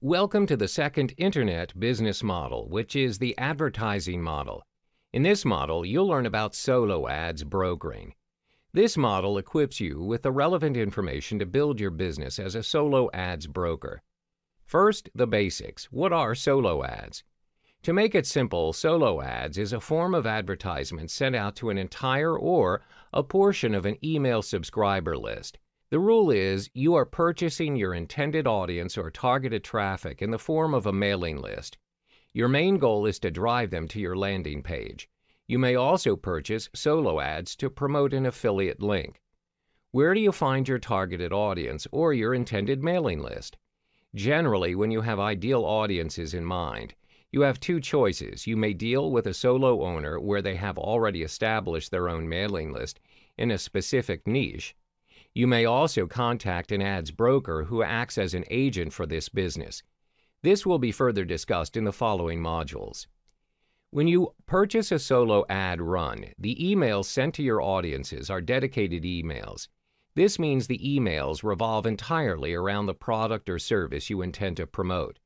Welcome to the second Internet business model, which is the advertising model. In this model, you'll learn about solo ads brokering. This model equips you with the relevant information to build your business as a solo ads broker. First, the basics. What are solo ads? To make it simple, solo ads is a form of advertisement sent out to an entire or a portion of an email subscriber list. The rule is you are purchasing your intended audience or targeted traffic in the form of a mailing list. Your main goal is to drive them to your landing page. You may also purchase solo ads to promote an affiliate link. Where do you find your targeted audience or your intended mailing list? Generally, when you have ideal audiences in mind, you have two choices. You may deal with a solo owner where they have already established their own mailing list in a specific niche. You may also contact an ads broker who acts as an agent for this business. This will be further discussed in the following modules. When you purchase a solo ad run, the emails sent to your audiences are dedicated emails. This means the emails revolve entirely around the product or service you intend to promote.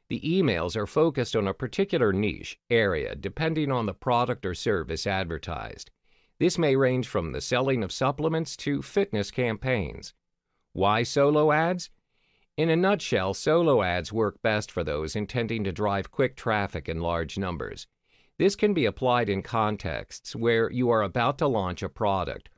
The emails are focused on a particular niche area depending on the product or service advertised. This may range from the selling of supplements to fitness campaigns. Why solo ads? In a nutshell, solo ads work best for those intending to drive quick traffic in large numbers. This can be applied in contexts where you are about to launch a product,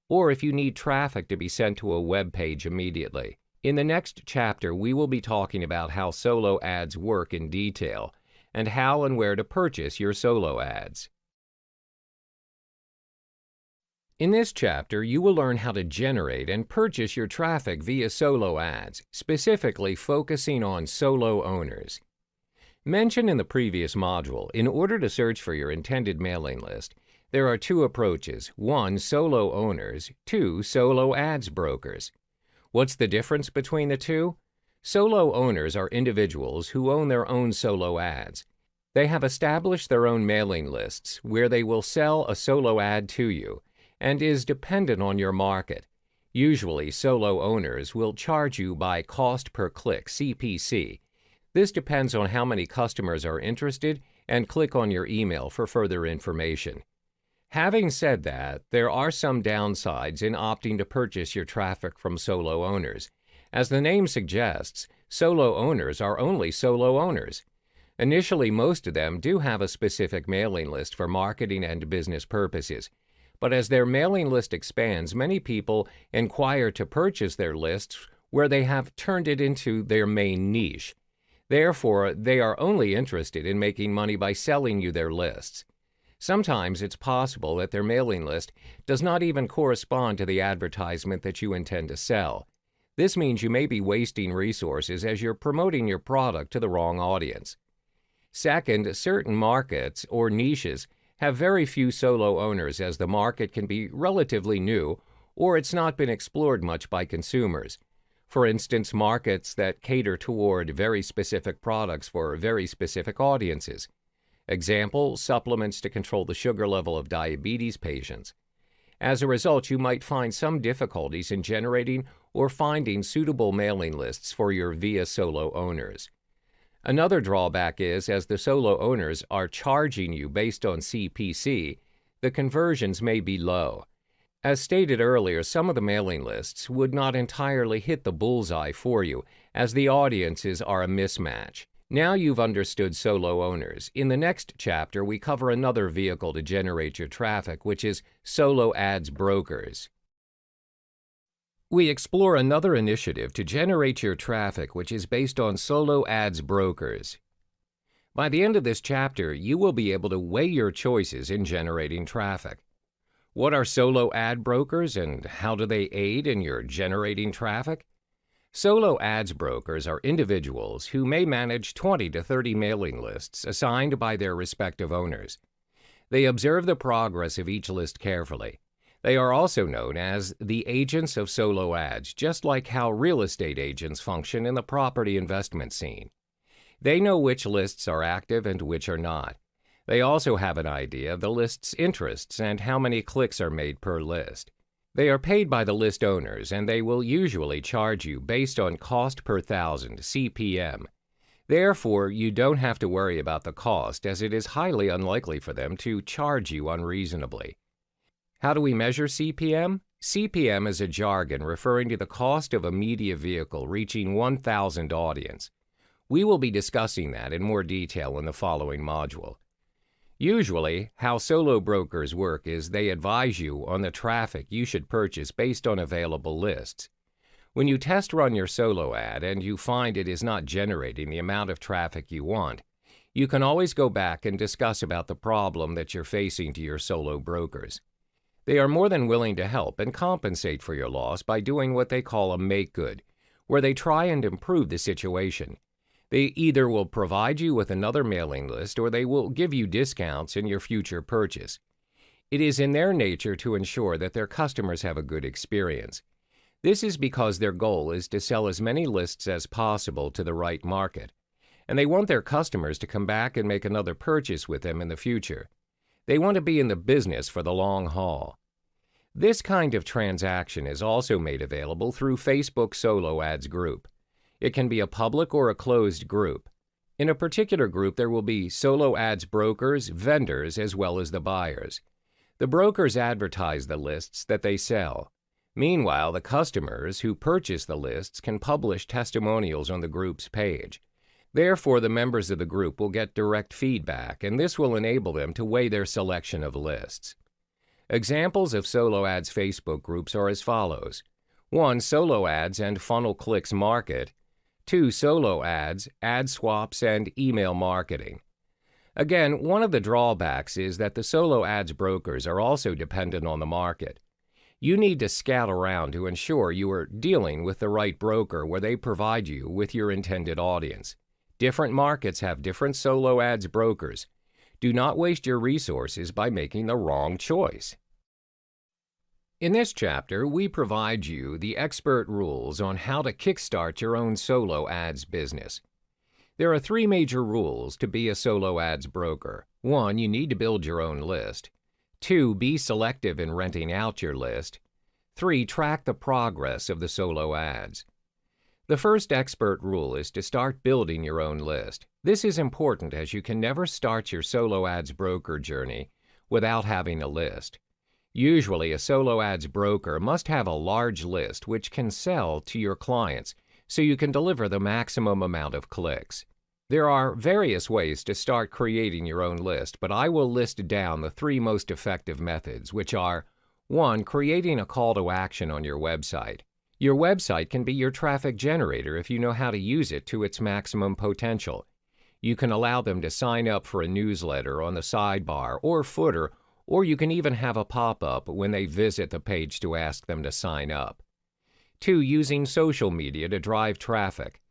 or if you need traffic to be sent to a web page immediately. In the next chapter, we will be talking about how solo ads work in detail and how and where to purchase your solo ads. In this chapter, you will learn how to generate and purchase your traffic via solo ads, specifically focusing on solo owners. Mentioned in the previous module, in order to search for your intended mailing list, there are two approaches. One, solo owners. Two, solo ads brokers. What's the difference between the two? Solo owners are individuals who own their own solo ads. They have established their own mailing lists where they will sell a solo ad to you, and is dependent on your market. Usually, solo owners will charge you by cost per click, CPC. This depends on how many customers are interested and click on your email for further information. Having said that, there are some downsides in opting to purchase your traffic from solo owners. As the name suggests, solo owners are only solo owners. Initially, most of them do have a specific mailing list for marketing and business purposes. But as their mailing list expands, many people inquire to purchase their lists where they have turned it into their main niche. Therefore, they are only interested in making money by selling you their lists. Sometimes it's possible that their mailing list does not even correspond to the advertisement that you intend to sell. This means you may be wasting resources as you're promoting your product to the wrong audience. Second, certain markets or niches have very few solo owners as the market can be relatively new or it's not been explored much by consumers. For instance, markets that cater toward very specific products for very specific audiences. Example, supplements to control the sugar level of diabetes patients. As a result, you might find some difficulties in generating or finding suitable mailing lists for your via solo owners. Another drawback is, as the solo owners are charging you based on CPC, the conversions may be low. As stated earlier, some of the mailing lists would not entirely hit the bullseye for you, as the audiences are a mismatch. Now you've understood solo owners. In the next chapter, we cover another vehicle to generate your traffic, which is solo ads brokers. We explore another initiative to generate your traffic, which is based on solo ads brokers. By the end of this chapter, you will be able to weigh your choices in generating traffic. What are solo ad brokers and how do they aid in your generating traffic? Solo ads brokers are individuals who may manage 20 to 30 mailing lists assigned by their respective owners. They observe the progress of each list carefully. They are also known as the agents of solo ads, just like how real estate agents function in the property investment scene. They know which lists are active and which are not. They also have an idea of the list's interests and how many clicks are made per list. They are paid by the list owners, and they will usually charge you based on cost per thousand, CPM. Therefore, you don't have to worry about the cost, as it is highly unlikely for them to charge you unreasonably. How do we measure CPM? CPM is a jargon referring to the cost of a media vehicle reaching 1,000 audience. We will be discussing that in more detail in the following module. Usually, how solo brokers work is they advise you on the traffic you should purchase based on available lists. When you test run your solo ad and you find it is not generating the amount of traffic you want, you can always go back and discuss about the problem that you're facing to your solo brokers. They are more than willing to help and compensate for your loss by doing what they call a make good, where they try and improve the situation. They either will provide you with another mailing list or they will give you discounts in your future purchase. It is in their nature to ensure that their customers have a good experience. This is because their goal is to sell as many lists as possible to the right market, and they want their customers to come back and make another purchase with them in the future. They want to be in the business for the long haul. This kind of transaction is also made available through Facebook Solo Ads Group. It can be a public or a closed group. In a particular group, there will be solo ads brokers, vendors, as well as the buyers. The brokers advertise the lists that they sell. Meanwhile, the customers who purchase the lists can publish testimonials on the group's page. Therefore, the members of the group will get direct feedback, and this will enable them to weigh their selection of lists. Examples of solo ads Facebook groups are as follows. 1. Solo ads and funnel clicks market. 2. Solo ads, ad swaps, and email marketing. Again, one of the drawbacks is that the solo ads brokers are also dependent on the market. You need to scout around to ensure you are dealing with the right broker where they provide you with your intended audience. Different markets have different solo ads brokers. Do not waste your resources by making the wrong choice. In this chapter, we provide you the expert rules on how to kickstart your own solo ads business. There are 3 major rules to be a solo ads broker. 1. You need to build your own list. 2. Be selective in renting out your list. 3. Track the progress of the solo ads. The first expert rule is to start building your own list. This is important as you can never start your solo ads broker journey without having a list. Usually, a solo ads broker must have a large list which can sell to your clients so you can deliver the maximum amount of clicks. There are various ways to start creating your own list, but I will list down the 3 most effective methods, which are 1. Creating a call to action on your website. Your website can be your traffic generator if you know how to use it to its maximum potential. You can allow them to sign up for a newsletter on the sidebar or footer, or you can even have a pop-up when they visit the page to ask them to sign up. 2. Using social media to drive traffic.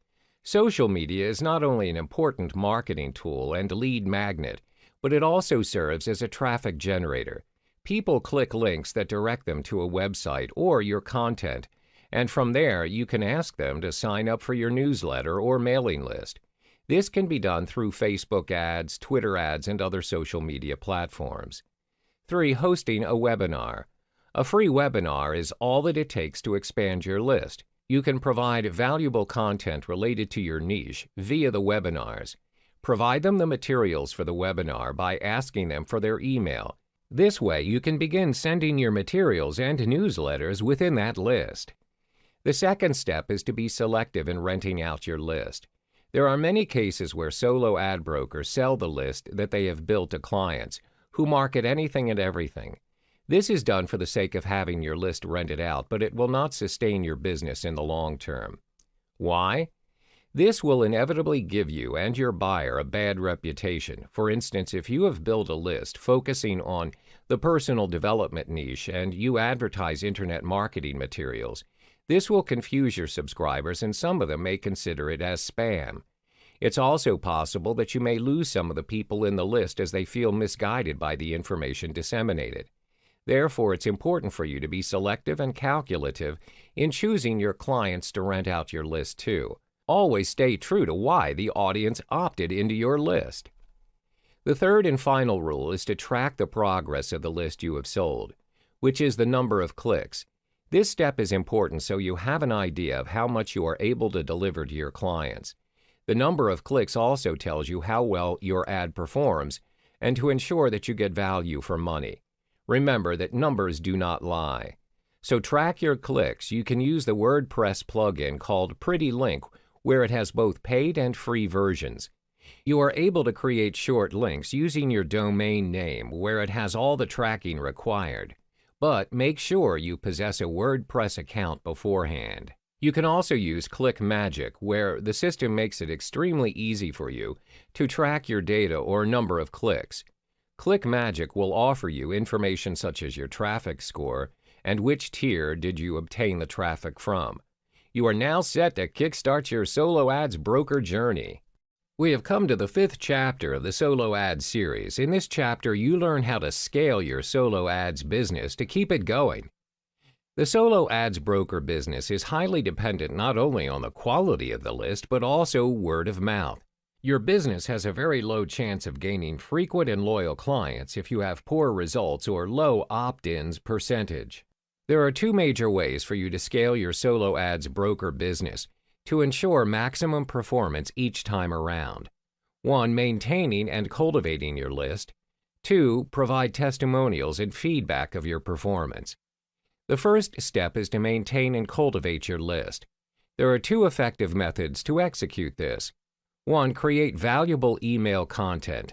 Social media is not only an important marketing tool and lead magnet, but it also serves as a traffic generator. People click links that direct them to a website or your content, and from there you can ask them to sign up for your newsletter or mailing list. This can be done through Facebook ads, Twitter ads, and other social media platforms. 3. Hosting a webinar. A free webinar is all that it takes to expand your list. You can provide valuable content related to your niche via the webinars. Provide them the materials for the webinar by asking them for their email. This way, you can begin sending your materials and newsletters within that list. The second step is to be selective in renting out your list. There are many cases where solo ad brokers sell the list that they have built to clients who market anything and everything. This is done for the sake of having your list rented out, but it will not sustain your business in the long term. Why? This will inevitably give you and your buyer a bad reputation. For instance, if you have built a list focusing on the personal development niche and you advertise internet marketing materials, this will confuse your subscribers and some of them may consider it as spam. It's also possible that you may lose some of the people in the list as they feel misguided by the information disseminated. Therefore, it's important for you to be selective and calculative in choosing your clients to rent out your list to. Always stay true to why the audience opted into your list. The third and final rule is to track the progress of the list you have sold, which is the number of clicks. This step is important so you have an idea of how much you are able to deliver to your clients. The number of clicks also tells you how well your ad performs and to ensure that you get value for money. Remember that numbers do not lie. So track your clicks. You can use the WordPress plugin called Pretty Link, where it has both paid and free versions. You are able to create short links using your domain name, where it has all the tracking required. But make sure you possess a WordPress account beforehand. You can also use Click Magic, where the system makes it extremely easy for you to track your data or number of clicks. Click Magic will offer you information such as your traffic score and which tier did you obtain the traffic from. You are now set to kickstart your solo ads broker journey. We have come to the 5th chapter of the Solo Ads series. In this chapter, you learn how to scale your solo ads business to keep it going. The solo ads broker business is highly dependent not only on the quality of the list, but also word of mouth. Your business has a very low chance of gaining frequent and loyal clients if you have poor results or low opt-ins percentage. There are 2 major ways for you to scale your solo ads broker business to ensure maximum performance each time around. 1. Maintaining and cultivating your list. 2. Provide testimonials and feedback of your performance. The first step is to maintain and cultivate your list. There are 2 effective methods to execute this. 1. Create valuable email content.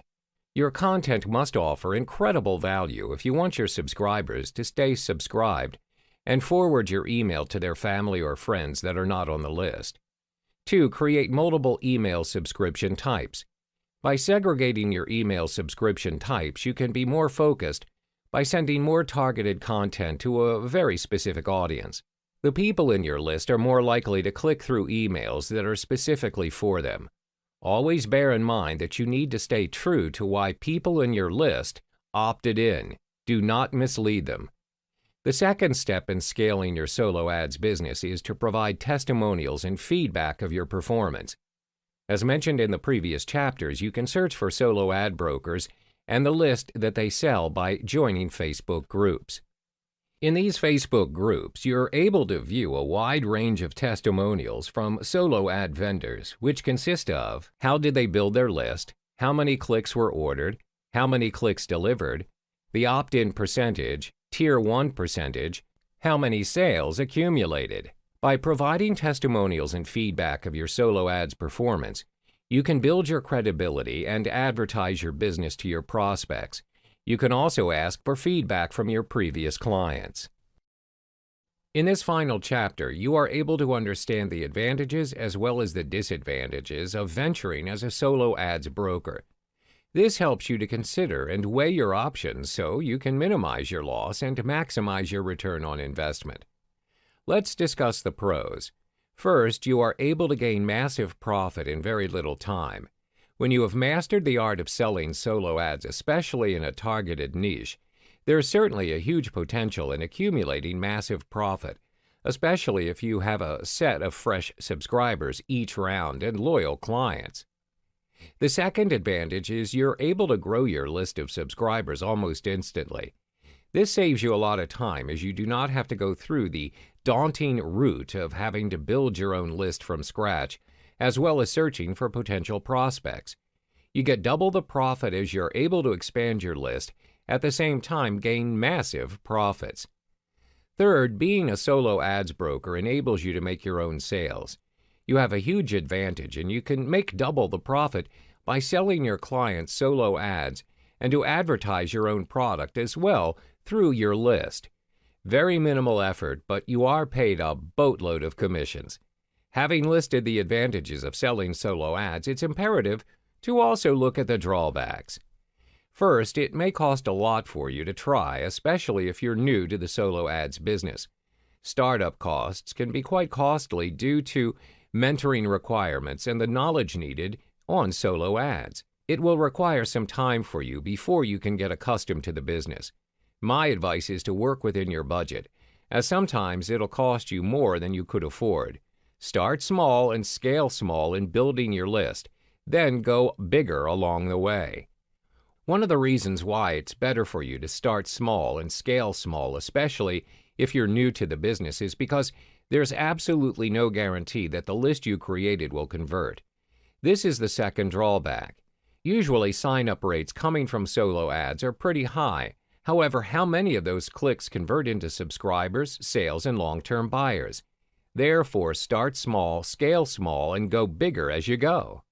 Your content must offer incredible value if you want your subscribers to stay subscribed and forward your email to their family or friends that are not on the list. 2. Create multiple email subscription types. By segregating your email subscription types, you can be more focused by sending more targeted content to a very specific audience. The people in your list are more likely to click through emails that are specifically for them. Always bear in mind that you need to stay true to why people in your list opted in. Do not mislead them. The second step in scaling your solo ads business is to provide testimonials and feedback of your performance. As mentioned in the previous chapters, you can search for solo ad brokers and the list that they sell by joining Facebook groups. In these Facebook groups, you're able to view a wide range of testimonials from solo ad vendors, which consist of how did they build their list, how many clicks were ordered, how many clicks delivered, the opt-in percentage, Tier 1 percentage, how many sales accumulated. By providing testimonials and feedback of your solo ads performance, you can build your credibility and advertise your business to your prospects. You can also ask for feedback from your previous clients. In this final chapter, you are able to understand the advantages as well as the disadvantages of venturing as a solo ads broker. This helps you to consider and weigh your options so you can minimize your loss and maximize your return on investment. Let's discuss the pros. First, you are able to gain massive profit in very little time. When you have mastered the art of selling solo ads, especially in a targeted niche, there is certainly a huge potential in accumulating massive profit, especially if you have a set of fresh subscribers each round and loyal clients. The second advantage is you're able to grow your list of subscribers almost instantly. This saves you a lot of time as you do not have to go through the daunting route of having to build your own list from scratch, as well as searching for potential prospects. You get double the profit as you're able to expand your list, at the same time gain massive profits. Third, being a solo ads broker enables you to make your own sales. You have a huge advantage and you can make double the profit by selling your clients solo ads and to advertise your own product as well through your list. Very minimal effort, but you are paid a boatload of commissions. Having listed the advantages of selling solo ads, it's imperative to also look at the drawbacks. First, it may cost a lot for you to try, especially if you're new to the solo ads business. Startup costs can be quite costly due to mentoring requirements and the knowledge needed on solo ads. It will require some time for you before you can get accustomed to the business. My advice is to work within your budget, as sometimes it'll cost you more than you could afford. Start small and scale small in building your list, then go bigger along the way. One of the reasons why it's better for you to start small and scale small, especially if you're new to the business, is because there's absolutely no guarantee that the list you created will convert. This is the second drawback. Usually, sign-up rates coming from solo ads are pretty high. However, how many of those clicks convert into subscribers, sales, and long-term buyers? Therefore, start small, scale small, and go bigger as you go.